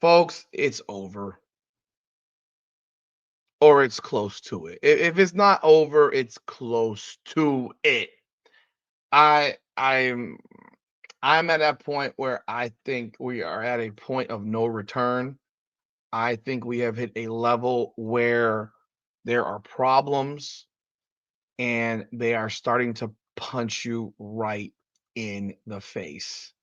Folks, it's over or it's close to it. If it's not over, it's close to it. I I'm I'm at that point where I think we are at a point of no return. I think we have hit a level where there are problems and they are starting to punch you right in the face.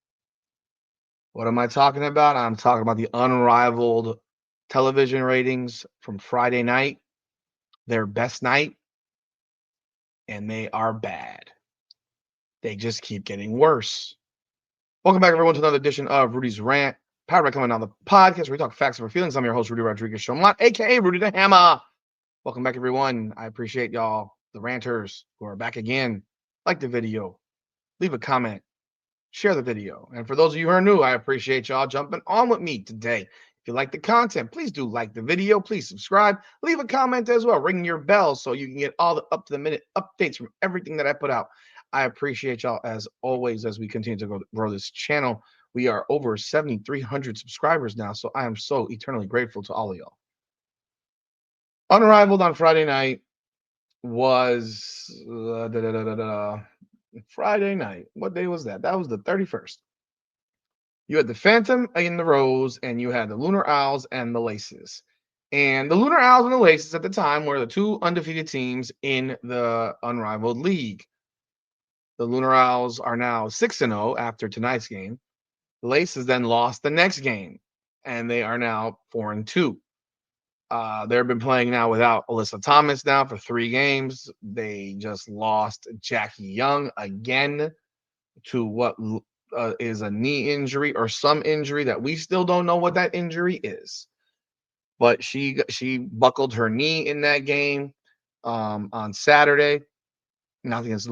What am I talking about? I'm talking about the unrivaled television ratings from Friday night, their best night, and they are bad. They just keep getting worse. Welcome back, everyone, to another edition of Rudy's Rant, powered by coming on the podcast where we talk facts over feelings. I'm your host, Rudy Rodriguez Shomont, aka Rudy the Hammer. Welcome back, everyone. I appreciate y'all, the ranters who are back again. Like the video, leave a comment, share the video. And for those of you who are new, I appreciate y'all jumping on with me today. If you like the content, please do like the video. Please subscribe. Leave a comment as well. Ring your bell so you can get all the up to the minute updates from everything that I put out. I appreciate y'all as always as we continue to grow this channel. We are over 7,300 subscribers now, so I am so eternally grateful to all of y'all. Unrivaled on Friday night was Friday night. What day was that? That was the 31st. You had the Phantom in the Rose, and you had the Lunar Owls and the Laces. And the Lunar Owls and the Laces at the time were the two undefeated teams in the Unrivaled League. The Lunar Owls are now 6-0 after tonight's game. The Laces then lost the next game, and they are now 4-2. They've been playing now without Alyssa Thomas now for 3 games. They just lost Jackie Young again to what is a knee injury or some injury that we still don't know what that injury is. But she buckled her knee in that game on Saturday. Not against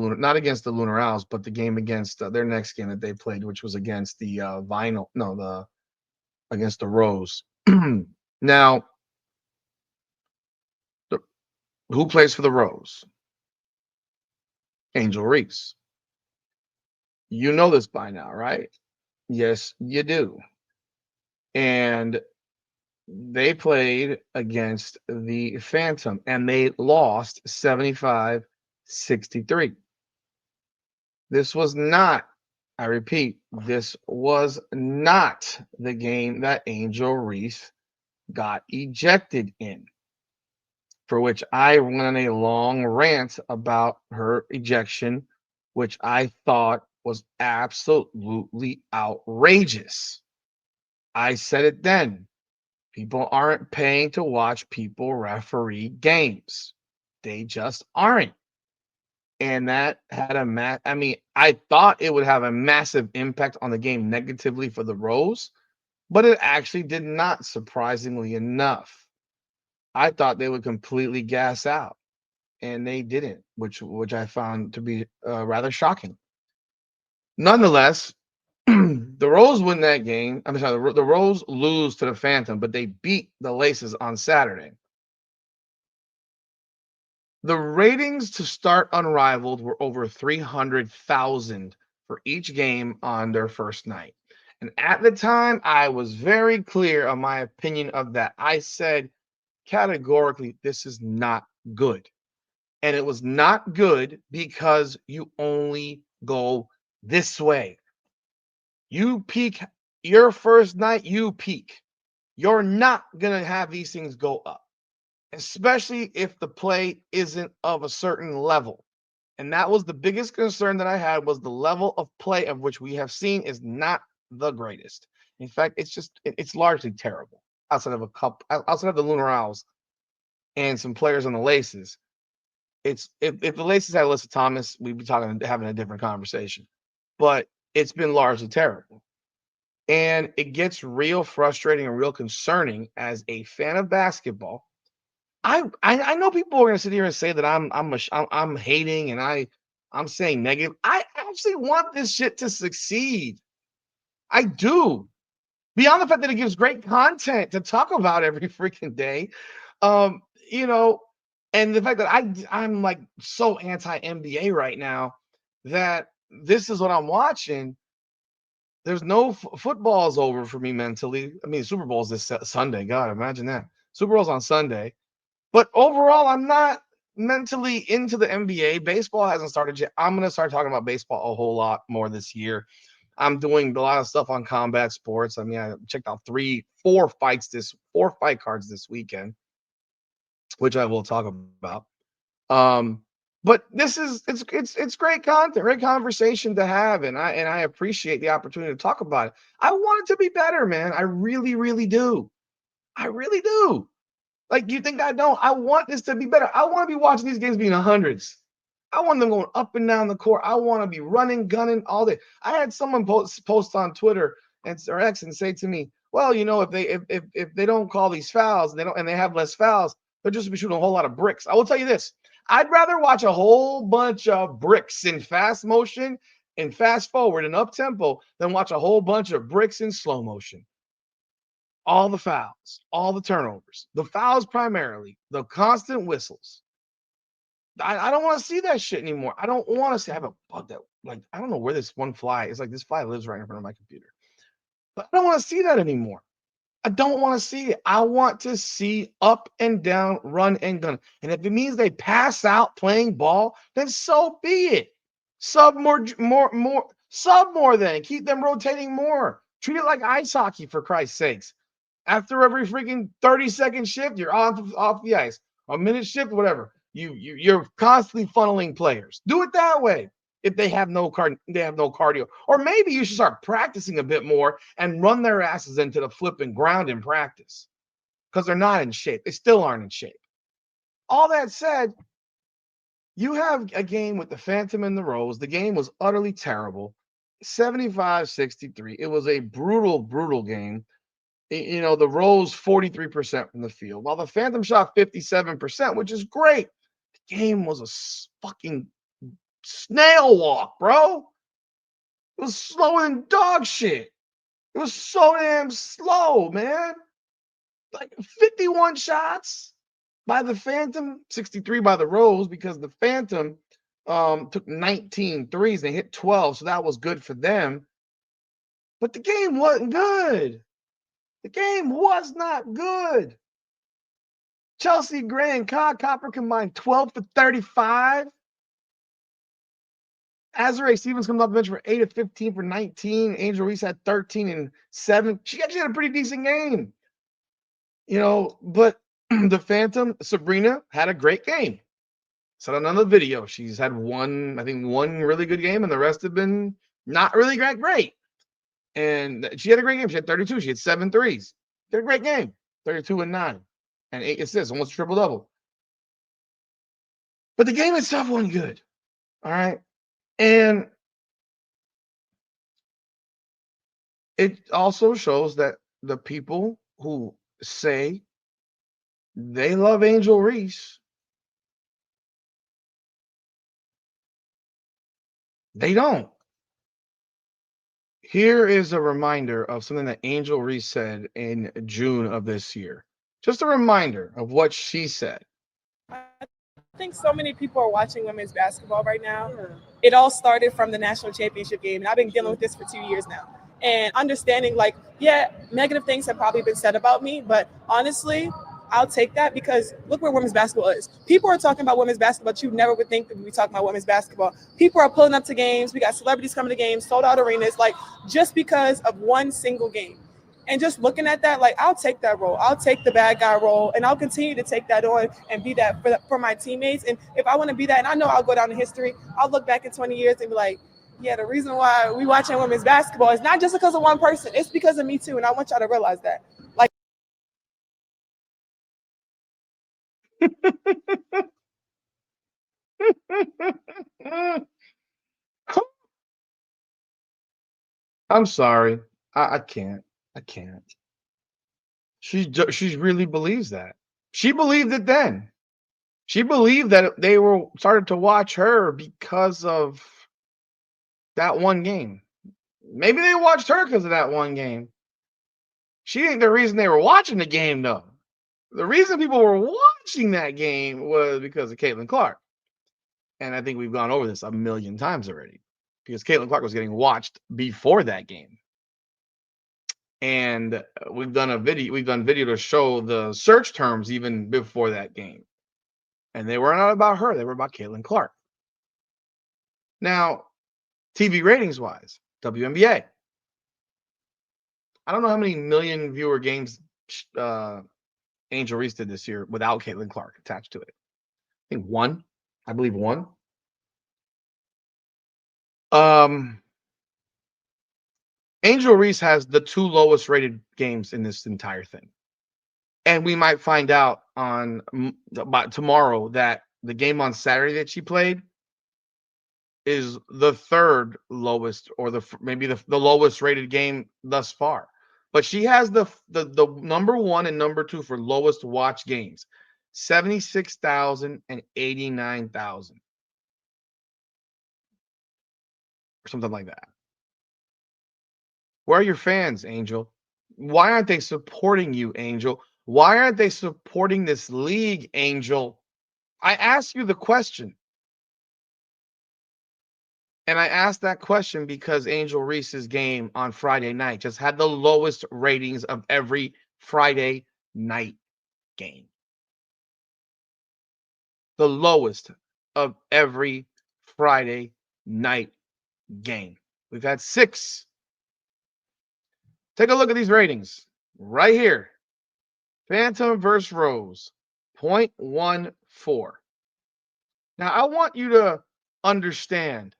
the Lunar Owls, but the game against their next game that they played, which was against the against the Rose. Now, who plays for the Rose? Angel Reese. You know this by now, right? Yes, you do. And they played against the Phantom and they lost 75-63. This was not, I repeat, this was not the game that Angel Reese got ejected in, for which I went on a long rant about her ejection, which I thought was absolutely outrageous. I said it then. People aren't paying to watch people referee games. They just aren't. And that had I mean, I thought it would have a massive impact on the game negatively for the Rose, but it actually did not, surprisingly enough. I thought they would completely gas out, and they didn't, which I found to be rather shocking. Nonetheless, the Rose win that game. I'm sorry, the Rose lose to the Phantom, but they beat the Laces on Saturday. The ratings to start Unrivaled were over 300,000 for each game on their first night. And at the time, I was very clear on my opinion of that. I said categorically, this is not good. And it was not good because you only go this way. You peak your first night, you peak. You're not going to have these things go up, especially if the play isn't of a certain level. And that was the biggest concern that I had, was the level of play of which we have seen is not the greatest. In fact, it's largely terrible outside of outside of the Lunar Owls and some players on the Laces. It's if the Laces had Alyssa Thomas, we'd be having a different conversation. But it's been largely terrible. And it gets real frustrating and real concerning as a fan of basketball. I know people are gonna sit here and say that I'm hating and I'm saying negative. I actually want this shit to succeed. I do. Beyond the fact that it gives great content to talk about every freaking day. Um, you know, and the fact that I'm like so anti NBA right now that this is what I'm watching. There's no football's over for me mentally. I mean, Super Bowl's this Sunday. God, imagine that. Super Bowl's on Sunday. But overall, I'm not mentally into the NBA. Baseball hasn't started yet. I'm going to start talking about baseball a whole lot more this year. I'm doing a lot of stuff on combat sports. I mean, I checked out 4 fight cards this weekend, which I will talk about. But this is it's great content, great conversation to have, and I appreciate the opportunity to talk about it. I want it to be better, man. I really, really do. I really do. Like, you think I don't? I want this to be better. I want to be watching these games being hundreds. I want them going up and down the court. I want to be running, gunning all day. I had someone post on Twitter or X and say to me, "Well, if they don't call these fouls and they have less fouls, they'll just be shooting a whole lot of bricks." I will tell you this: I'd rather watch a whole bunch of bricks in fast motion and fast forward and up tempo than watch a whole bunch of bricks in slow motion. All the fouls, all the turnovers, the fouls primarily, the constant whistles. I don't want to see that shit anymore. I don't want to see. I have a bug that, like, I don't know where this one fly is. Like, this fly lives right in front of my computer, but I don't want to see that anymore. I don't want to see it. I want to see up and down, run and gun. And if it means they pass out playing ball, then so be it. Sub sub more then. Keep them rotating more. Treat it like ice hockey, for Christ's sakes. After every freaking 30-second shift, you're off the ice. A minute shift, whatever. You're constantly funneling players. Do it that way. If they have no cardio, or maybe you should start practicing a bit more and run their asses into the flipping ground in practice, because they're not in shape. They still aren't in shape. All that said, you have a game with the Phantom and the Rose. The game was utterly terrible. 75-63. It was a brutal game. The Rose 43% from the field, while the Phantom shot 57%, which is great. The game was a fucking snail walk, bro. It was slower than dog shit. It was so damn slow, man. Like 51 shots by the Phantom, 63 by the Rose, because the Phantom took 19 threes. They hit 12, so that was good for them. But the game wasn't good. The game was not good. Chelsea Gray and Kyle Copper combined 12 for 35. Azurá Stevens comes off the bench for 8 of 15 for 19. Angel Reese had 13 and 7. She actually had a pretty decent game. But the Phantom, Sabrina, had a great game. Said on another video, she's had one really good game, and the rest have been not really great. And she had a great game. She had 32. She had 7 threes. She had a great game. 32 and 9. And 8 assists, almost triple-double. But the game itself wasn't good. All right. And it also shows that the people who say they love Angel Reese, they don't. Here is a reminder of something that Angel Reese said in June of this year. Just a reminder of what she said. I think so many people are watching women's basketball right now. It all started from the national championship game, and I've been dealing with this for 2 years now. And understanding, like, yeah, negative things have probably been said about me, but honestly, I'll take that because look where women's basketball is. People are talking about women's basketball, but you never would think that we'd be talking about women's basketball. People are pulling up to games. We got celebrities coming to games, sold out arenas, like just because of one single game. And just looking at that, like, I'll take that role. I'll take the bad guy role, and I'll continue to take that on and be that for my teammates. And if I want to be that, and I know I'll go down in history, I'll look back in 20 years and be like, yeah, the reason why we watching women's basketball is not just because of one person. It's because of me too, and I want y'all to realize that. Like, I'm sorry. I can't. I can't. She really believes that. She believed it then. She believed that they were started to watch her because of that one game. Maybe they watched her because of that one game. She ain't the reason they were watching the game, though. The reason people were watching that game was because of Caitlin Clark. And I think we've gone over this a million times already, because Caitlin Clark was getting watched before that game. And we've done video to show the search terms even before that game. And they were not about her, they were about Caitlin Clark. Now, TV ratings wise, WNBA. I don't know how many million viewer games Angel Reese did this year without Caitlin Clark attached to it. I think one. I believe one. Angel Reese has the 2 lowest rated games in this entire thing. And we might find out on about tomorrow that the game on Saturday that she played is the 3rd lowest, or maybe the lowest rated game thus far. But she has the number 1 and number 2 for lowest watch games, 76,000 and 89,000, or something like that. Where are your fans, Angel? Why aren't they supporting you, Angel? Why aren't they supporting this league, Angel? I asked you the question. And I asked that question because Angel Reese's game on Friday night just had the lowest ratings of every Friday night game. The lowest of every Friday night game. We've had 6. Take a look at these ratings right here. Phantom versus Rose, 0.14. Now, I want you to understand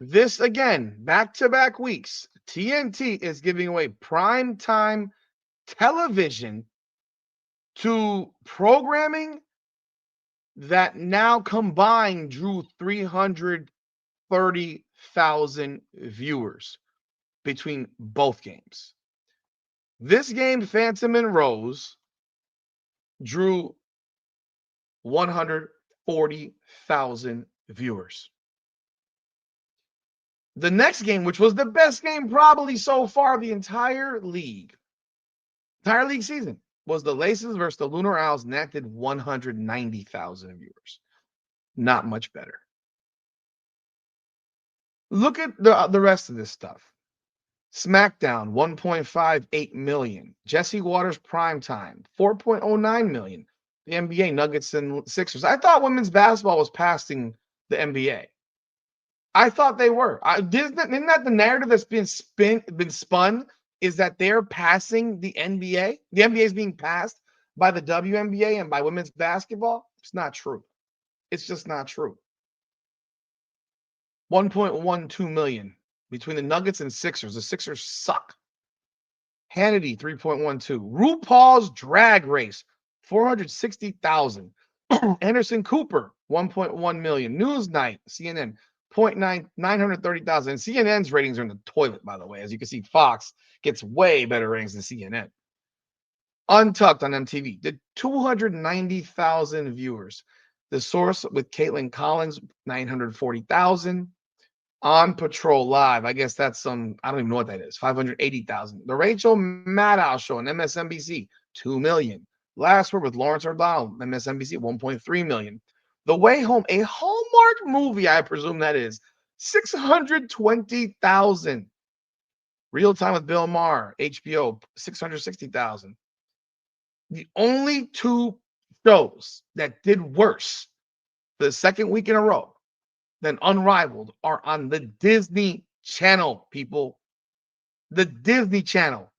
this again, back-to-back weeks. TNT is giving away prime time television to programming that now combined drew 330,000 viewers between both games. This game, Phantom and Rose, drew 140,000 viewers. The next game, which was the best game probably so far the entire league season, was the Laces versus the Lunar Owls, and that did 190,000 viewers. Not much better. Look at the rest of this stuff. SmackDown, 1.58 million. Jesse Waters Primetime, 4.09 million. The NBA, Nuggets and Sixers. I thought women's basketball was passing the NBA. I thought they were. Isn't that the narrative that's been spun? Is that they're passing the NBA? The NBA is being passed by the WNBA and by women's basketball? It's not true. It's just not true. 1.12 million between the Nuggets and Sixers. The Sixers suck. Hannity, 3.12. RuPaul's Drag Race, 460,000. Anderson Cooper, 1.1 million. Newsnight, CNN, 930,000. And CNN's ratings are in the toilet, by the way. As you can see, Fox gets way better ratings than CNN. Untucked on MTV did 290,000 viewers. The Source with Caitlin Collins, 940,000. On Patrol Live, I guess that's some, I don't even know what that is, 580,000. The Rachel Maddow Show on MSNBC, 2 million. Last Word with Lawrence O'Donnell, MSNBC, 1.3 million. The Way Home, a Hallmark movie, I presume that is, 620,000. Real Time with Bill Maher, HBO, 660,000. The only 2 shows that did worse the second week in a row than Unrivaled are on the Disney Channel, people. The Disney Channel.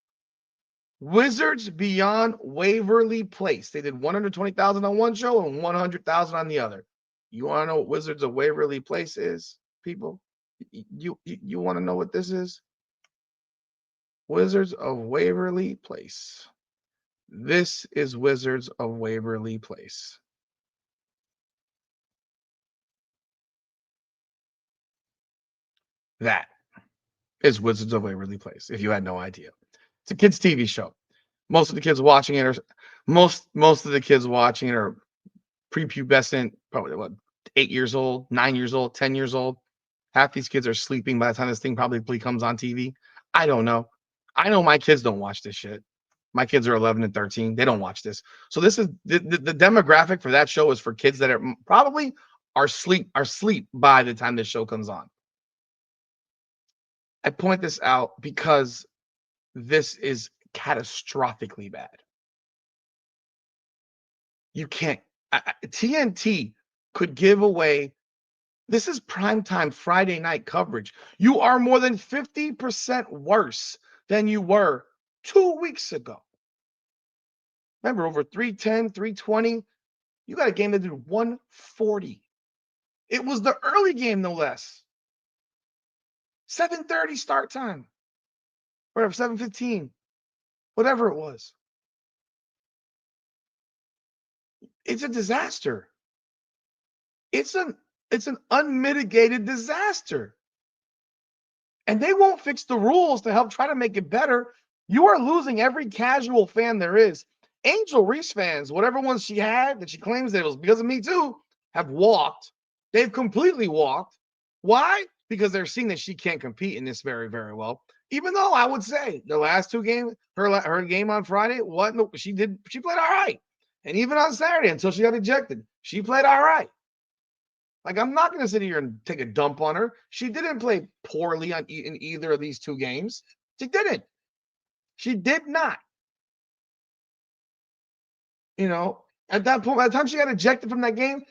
Wizards Beyond Waverly Place. They did 120,000 on one show and 100,000 on the other. You want to know what Wizards of Waverly Place is, people? You want to know what this is? Wizards of Waverly Place. This is Wizards of Waverly Place. That is Wizards of Waverly Place, if you had no idea. It's a kids' TV show. Most of the kids watching it are prepubescent, probably 8 years old, 9 years old, 10 years old. Half these kids are sleeping by the time this thing probably comes on TV. I don't know. I know my kids don't watch this shit. My kids are 11 and 13. They don't watch this. So this is the demographic for that show is for kids that are probably are asleep by the time this show comes on. I point this out because this is catastrophically bad. You can't. TNT could give away. This is primetime Friday night coverage. You are more than 50% worse than you were 2 weeks ago. Remember, over 310, 320. You got a game that did 140. It was the early game, no less. 7:30 start time. Or 7:15. Whatever it was. It's a disaster. It's an unmitigated disaster. And they won't fix the rules to help try to make it better. You are losing every casual fan there is. Angel Reese fans, whatever ones she had that she claims that it was because of me too, have walked. They've completely walked. Why? Because they're seeing that she can't compete in this very, very well. Even though I would say the last two games, her game on Friday, she played all right. And even on Saturday, until she got ejected, she played all right. Like, I'm not going to sit here and take a dump on her. She didn't play poorly in either of these two games. She didn't. She did not. You know, at that point, by the time she got ejected from that game,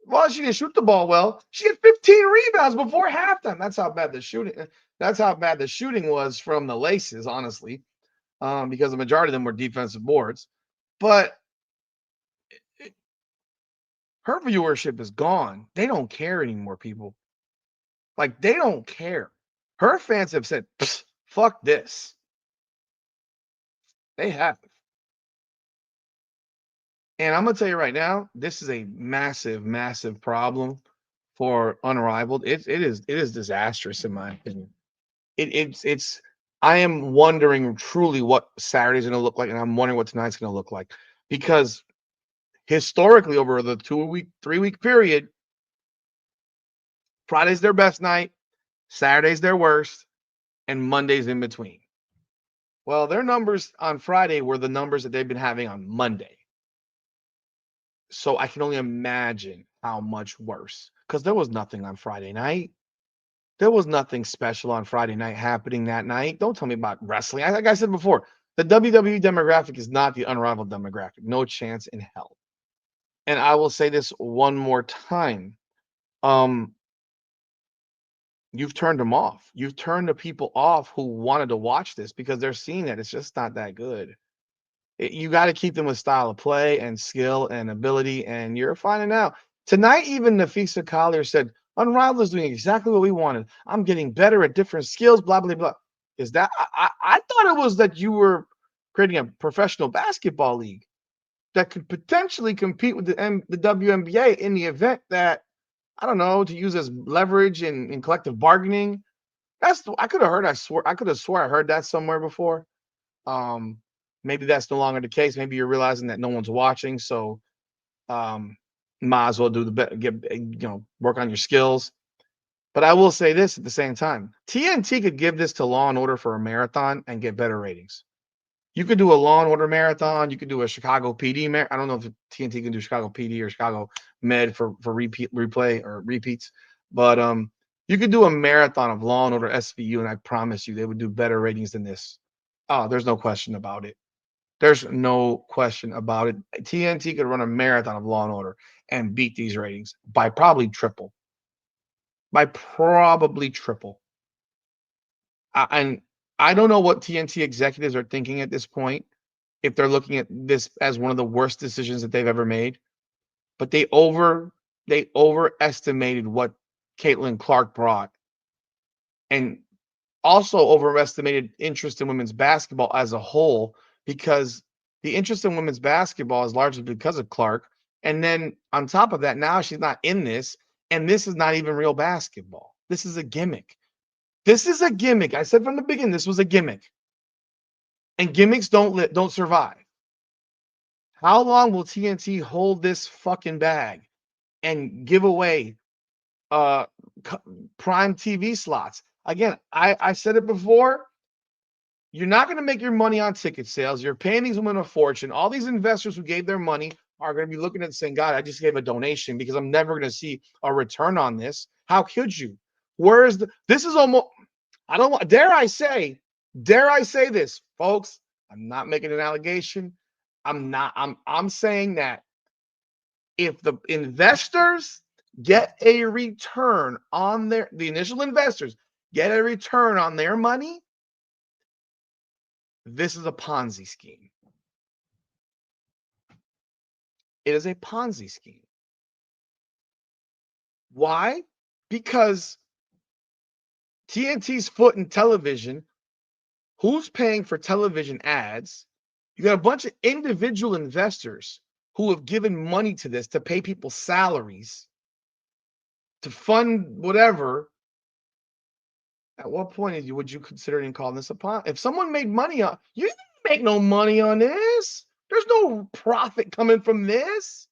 well, she didn't shoot the ball well. She had 15 rebounds before halftime. That's how bad the shooting was from the Laces, honestly, because the majority of them were defensive boards. But her viewership is gone. They don't care anymore, people. Like, they don't care. Her fans have said, fuck this. They have. And I'm going to tell you right now, this is a massive, massive problem for Unrivaled. It is disastrous in my opinion. I am wondering truly what Saturday's going to look like, and I'm wondering what tonight's going to look like, because historically over the 3-week period, Friday's their best night, Saturday's their worst, and Monday's in between. Well, their numbers on Friday were the numbers that they've been having on Monday. So I can only imagine how much worse, because there was nothing on Friday night. There was nothing special on Friday night happening that night. Don't tell me about wrestling. Like I said before, the WWE demographic is not the Unrivaled demographic. No chance in hell. And I will say this one more time. You've turned them off. You've turned the people off who wanted to watch this because they're seeing that it's just not that good. You got to keep them with style of play and skill and ability, and you're finding out. Tonight, even Nafisa Collier said, Unrivaled is doing exactly what we wanted. I'm getting better at different skills, blah, blah, blah. Is that I thought it was that you were creating a professional basketball league that could potentially compete with the WNBA in the event that, I don't know, to use as leverage in collective bargaining. I could have swore I heard that somewhere before. Maybe that's no longer the case. Maybe you're realizing that no one's watching, so might as well work on your skills. But I will say this at the same time: TNT could give this to Law and Order for a marathon and get better ratings. You could do a Law and Order marathon. You could do a Chicago PD. I don't know if TNT can do Chicago PD or Chicago Med for replay or repeats, but you could do a marathon of Law and Order SVU, and I promise you, they would do better ratings than this. Oh, there's no question about it. There's no question about it. TNT could run a marathon of Law and Order and beat these ratings by probably triple. And I don't know what TNT executives are thinking at this point, if they're looking at this as one of the worst decisions that they've ever made. But they overestimated what Caitlin Clark brought, and also overestimated interest in women's basketball as a whole, because the interest in women's basketball is largely because of Clark. And then on top of that, now she's not in this, and this is not even real basketball. This is a gimmick. I said from the beginning, this was a gimmick. And gimmicks don't survive. How long will TNT hold this fucking bag and give away prime TV slots? Again, I said it before. You're not going to make your money on ticket sales. You're paying these women a fortune. All these investors who gave their money are going to be looking at it saying, God, I just gave a donation because I'm never going to see a return on this. How could you? This is almost, dare I say, Dare I say this, folks? I'm not making an allegation. I'm saying that if the investors get a return on the initial investors get a return on their money, this is a Ponzi scheme. It is a Ponzi scheme. Why? Because TNT's foot in television. Who's paying for television ads? You got a bunch of individual investors who have given money to this to pay people salaries, to fund whatever. At what point would you consider calling this a Ponzi? If someone made money on, you didn't make no money on this. There's no profit coming from this.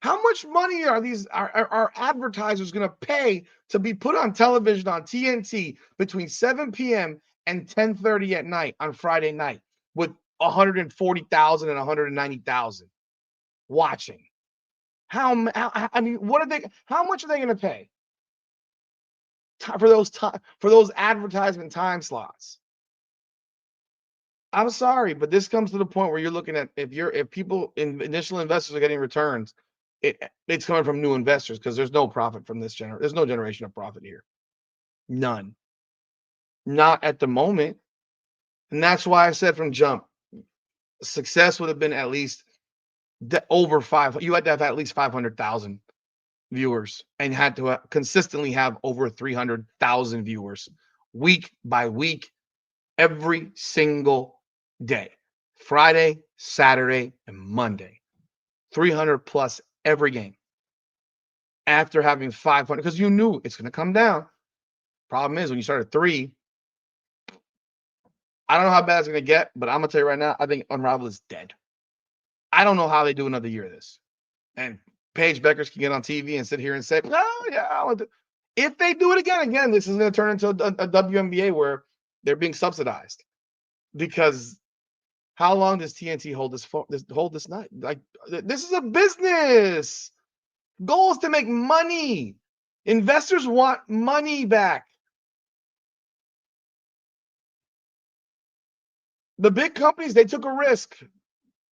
How much money are our advertisers going to pay to be put on television on TNT between 7 p.m. and 10:30 at night on Friday night with 140,000 and 190,000 watching? I mean, what are they? How much are they going to pay for those advertisement time slots? I'm sorry, but this comes to the point where you're looking at if people initial investors are getting returns, it's coming from new investors because there's no profit from this there's no generation of profit here. None. Not at the moment. And that's why I said from jump, success would have been at least over 5. You had to have at least 500,000 viewers and had to consistently have over 300,000 viewers week by week, every single day, Friday, Saturday, and Monday, 300 plus every game. After having 500, because you knew it's going to come down. Problem is, when you start at 3, I don't know how bad it's going to get, but I'm going to tell you right now, I think Unrivaled is dead. I don't know how they do another year of this. And Paige Beckers can get on TV and sit here and say, oh, yeah. If they do it again, this is going to turn into a WNBA where they're being subsidized. Because how long does TNT hold this night? Like, this is a business. Goal is to make money. Investors want money back. The big companies, they took a risk.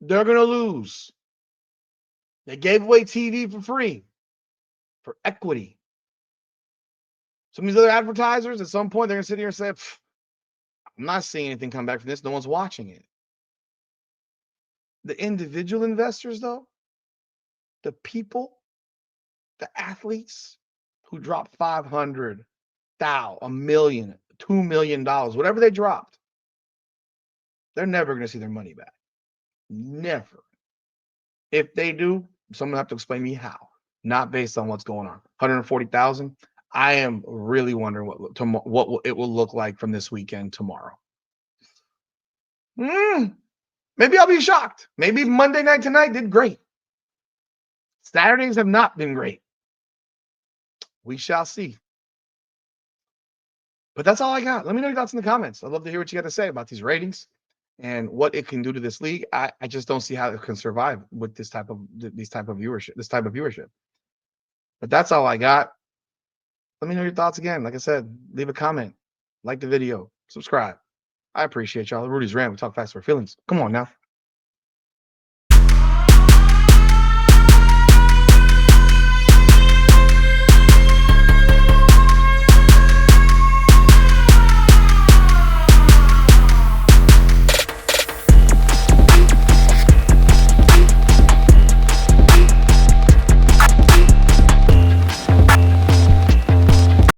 They're going to lose. They gave away TV for free, for equity. Some of these other advertisers, at some point, they're going to sit here and say, I'm not seeing anything come back from this. No one's watching it. The individual investors, though, the people, the athletes who dropped 500, $1 million, $2 million, whatever they dropped, they're never going to see their money back. Never. If they do, someone will have to explain to me how. Not based on what's going on. 140,000. I am really wondering what it will look like from this weekend tomorrow. Maybe I'll be shocked. Maybe Monday Night Tonight did great. Saturdays have not been great. We shall see. But that's all I got. Let me know your thoughts in the comments. I'd love to hear what you got to say about these ratings and what it can do to this league. I just don't see how it can survive with this type of viewership. But that's all I got. Let me know your thoughts again. Like I said, leave a comment, like the video, subscribe. I appreciate y'all. Rudy's Rant. We talk fast for feelings. Come on now.